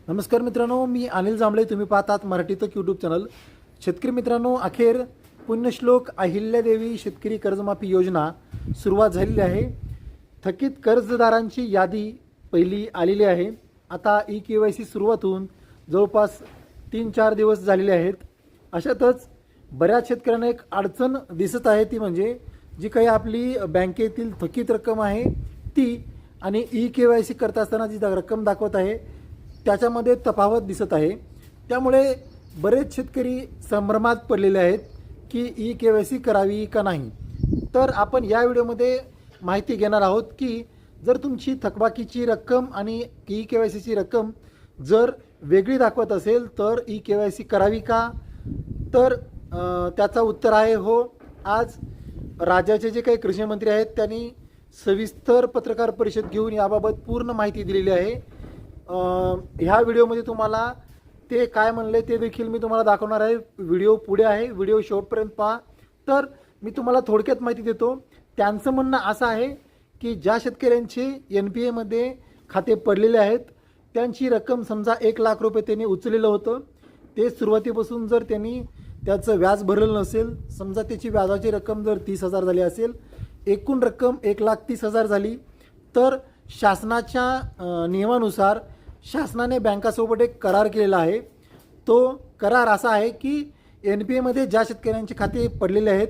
नमस्कार मित्रांनो, मी अनिल जांभळे. तुम्ही पाहतात मराठी तक यूट्यूब चॅनल. शेतकरी मित्रांनो, अखेर पुण्यश्लोक अहिल्यादेवी शेतकरी कर्जमाफी योजना सुरुवात झालेली आहे. थकीत कर्जदारांची यादी पहिली आलेली आहे. आता KYC सुरुवात होऊन जवळपास 3-4 दिवस झालेले आहेत. अशातच बऱ्याच शेतकऱ्यांना एक अडचण दिसत आहे, ती म्हणजे जी काही आपली बँकेतील थकीत रक्कम आहे ती आणि KYC करत असताना जी रक्कम दाखवत आहे त्याच्यामध्ये तफावत दिसत आहे. त्यामुळे बरेच शेतकरी संभ्रमात पडलेले आहेत की KYC करावी का नाही. तर आपण या व्हिडिओमध्ये माहिती घेणार आहोत की जर तुमची थकबाकीची रक्कम आणि KYCची रक्कम जर वेगळी दाखवत असेल तर KYC करावी का. तर त्याचं उत्तर आहे हो. आज राज्याचे जे काही कृषी मंत्री आहेत त्यांनी सविस्तर पत्रकार परिषद घेऊन याबाबत पूर्ण माहिती दिलेली आहे. ह्या व्हिडिओमध्ये तुम्हाला ते काय म्हणले ते देखील मी तुम्हाला दाखवणार आहे. व्हिडिओ पुढे आहे, व्हिडिओ शेवटपर्यंत पहा. तर मी तुम्हाला थोडक्यात माहिती देतो. त्यांचं म्हणणं असं आहे की ज्या शेतकऱ्यांचे NPAमध्ये खाते पडलेले आहेत त्यांची रक्कम समजा 1 लाख रुपये त्यांनी उचललेलं होतं, ते सुरुवातीपासून जर त्यांनी त्याचं व्याज भरलेलं नसेल, समजा त्याची व्याजाची रक्कम जर 30,000 झाली असेल, एकूण रक्कम 1,30,000 झाली, तर शासनाच्या नियमानुसार शासनाने बँकासोबत एक करार केलेला आहे. तो करार असा आहे की NPAमध्ये ज्या शेतकऱ्यांचे खाते पडलेले आहेत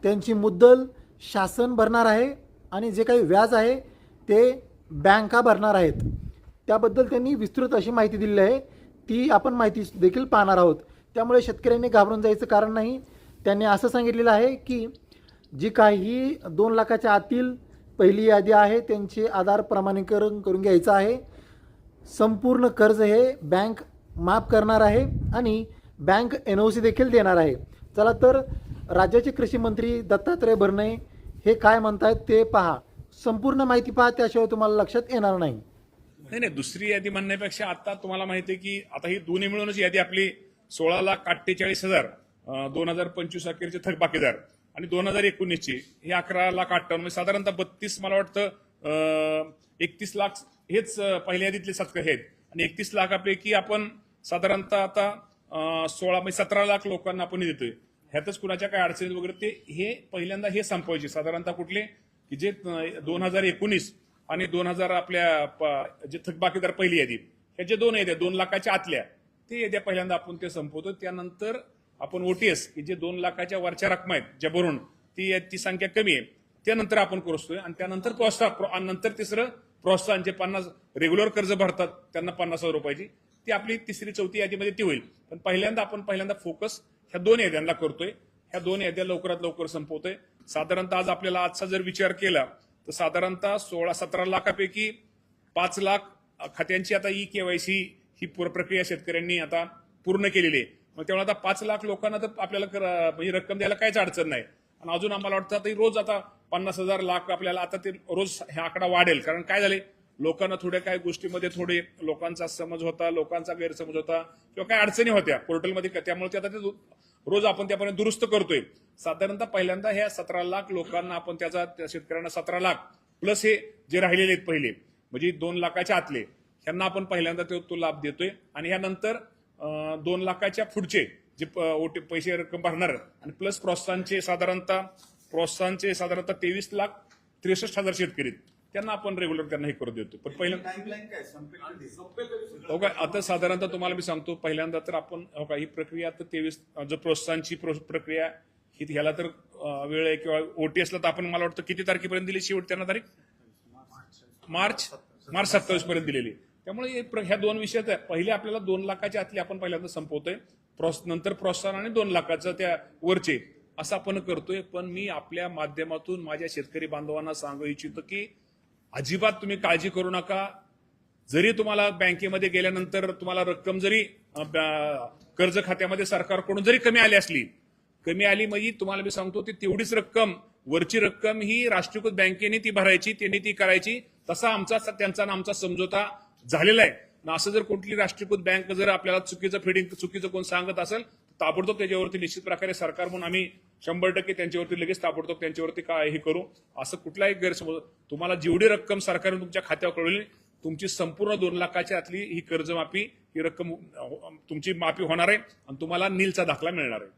त्यांची मुद्दल शासन भरणार आहे आणि जे काही व्याज आहे ते बँका भरणार आहेत. त्याबद्दल त्यांनी विस्तृत अशी माहिती दिलेली आहे, ती आपण माहिती देखील पाहणार आहोत. त्यामुळे शेतकऱ्यांनी घाबरून जायचं कारण नाही. त्यांनी असं सांगितलेलं आहे की जी काही 2 लाखाच्या आतील पहिली यादी आहे त्यांचे आधार प्रमाणीकरण करून घ्यायचं आहे. संपूर्ण कर्ज हे बँक माफ करणार आहे आणि बँक NOC देखील देणार आहे. चला तर राज्याचे कृषी मंत्री दत्तात्रय भरणे हे काय म्हणतात ते पहा. संपूर्ण माहिती पहा, त्याशिवाय तुम्हाला लक्षात येणार नाही. नाही, दुसरी यादी म्हणण्यापेक्षा आता तुम्हाला माहिती आहे की आता ही दोन्ही मिळूनच यादी आपली 16,48,000 2025 अखेरचे थकबाकीदार आणि 2019ची ही 11,58,000 म्हणजे साधारणतः 32 मला वाटतं 31 लाख हेच पहिल्या यादीतले शेतकरी आहेत आणि 31 लाखापैकी आपण साधारणतः आता 17 लाख लोकांना आपण देतोय. ह्यातच कुणाच्या काय अडचणी वगैरे ते हे पहिल्यांदा हे संपवायचे. साधारणतः कुठले की जे 2019 आणि 2000 आपल्या जे थकबाकीदार पहिली यादी ह्या जे दोन याद्या 2 लाखाच्या आतल्या ते याद्या पहिल्यांदा आपण ते संपवतो. त्यानंतर आपण OTS की जे 2 लाखाच्या वरच्या रक्कम आहेत ज्या भरून ती संख्या कमी आहे त्यानंतर आपण करतोय आणि त्यानंतर प्रोत्साहन नंतर तिसरं प्रोत्साहन जे 50 रेग्युलर कर्ज भरतात त्यांना 50,000 रुपयाची ती आपली तिसरी चौथी यादीमध्ये ती होईल. पण पहिल्यांदा फोकस ह्या 2 याद्यांना करतोय. ह्या 2 याद्या लवकरात लवकर संपवतोय. साधारणतः आज आपल्याला आजचा जर विचार केला तर साधारणतः 16-17 लाखापैकी 5 लाख खात्यांची आता KYC ही प्रक्रिया शेतकऱ्यांनी आता पूर्ण केलेली आहे. मग त्यामुळे आता 5 लाख लोकांना तर आपल्याला म्हणजे रक्कम द्यायला काहीच अडचण नाही. आणि अजून आम्हाला वाटतं आता रोज आता 50,000 लाख आपल्याला आता ते रोज हा आकडा वाढेल. कारण काय झाले, लोकांना थोड्या काही गोष्टीमध्ये थोडे लोकांचा समज होता, लोकांचा गैरसमज होता किंवा काही अडचणी होत्या पोर्टलमध्ये, त्यामुळे ते आता ते रोज आपण त्यापर्यंत दुरुस्त करतोय. साधारणतः पहिल्यांदा ह्या 17 लाख लोकांना आपण त्या शेतकऱ्यांना 17 लाख प्लस हे जे राहिलेले आहेत पहिले म्हणजे 2 लाखाच्या आतले ह्यांना आपण पहिल्यांदा तो लाभ देतोय. आणि ह्यानंतर 2 लाखाच्या पुढचे जे पैसे रक्कम भरणार आणि प्लस प्रोत्साहनचे साधारणतः 23,63,000 शेतकरी त्यांना आपण रेग्युलर त्यांना हे करू देतो. पण पहिल्यांदा आता साधारणतः तुम्हाला मी सांगतो, पहिल्यांदा तर आपण ही प्रक्रिया तर 23 जो प्रोत्साहनची प्रक्रिया ही ह्याला तर वेळ आहे किंवा OTSला तर आपण मला वाटतं किती तारखेपर्यंत दिली शेवट त्यांना तारीख मार्च 27 पर्यंत दिलेली. त्यामुळे ह्या 2 विषयात पहिले आपल्याला 2 लाखाच्या आतली आपण पहिल्यांदा संपवतोय, नंतर प्रोत्साहन आणि 2 लाखाचं त्या वरचे असं आपण करतोय. पण मी आपल्या माध्यमातून माझ्या शेतकरी बांधवांना सांगू इच्छितो की अजिबात तुम्ही काळजी करू नका. जरी तुम्हाला बँकेमध्ये गेल्यानंतर तुम्हाला रक्कम जरी कर्ज खात्यामध्ये सरकारकडून जरी कमी आली म्हणजे तुम्हाला मी सांगतो ती तेवढीच रक्कम वरची रक्कम ही राष्ट्रीयकृत बँकेने ती भरायची, त्यांनी ती करायची. तसा त्यांचा आमचा समझोता झालेला आहे. असं जर कुठली राष्ट्रीयकृत बँक जर आपल्याला चुकीचं कोण सांगत असेल ताबडतोब त्याच्यावरती निश्चित प्रकारे सरकार म्हणून आम्ही 100% त्यांच्यावरती लगेच ताबडतोब त्यांच्यावरती काय हे करू. असं कुठलाही गैरसमज, तुम्हाला जेवढी रक्कम सरकारने तुमच्या खात्यावर कळवली तुमची संपूर्ण 2 लाखाच्या आतली ही कर्जमाफी ही रक्कम तुमची माफी होणार आहे आणि तुम्हाला नीलचा दाखला मिळणार आहे.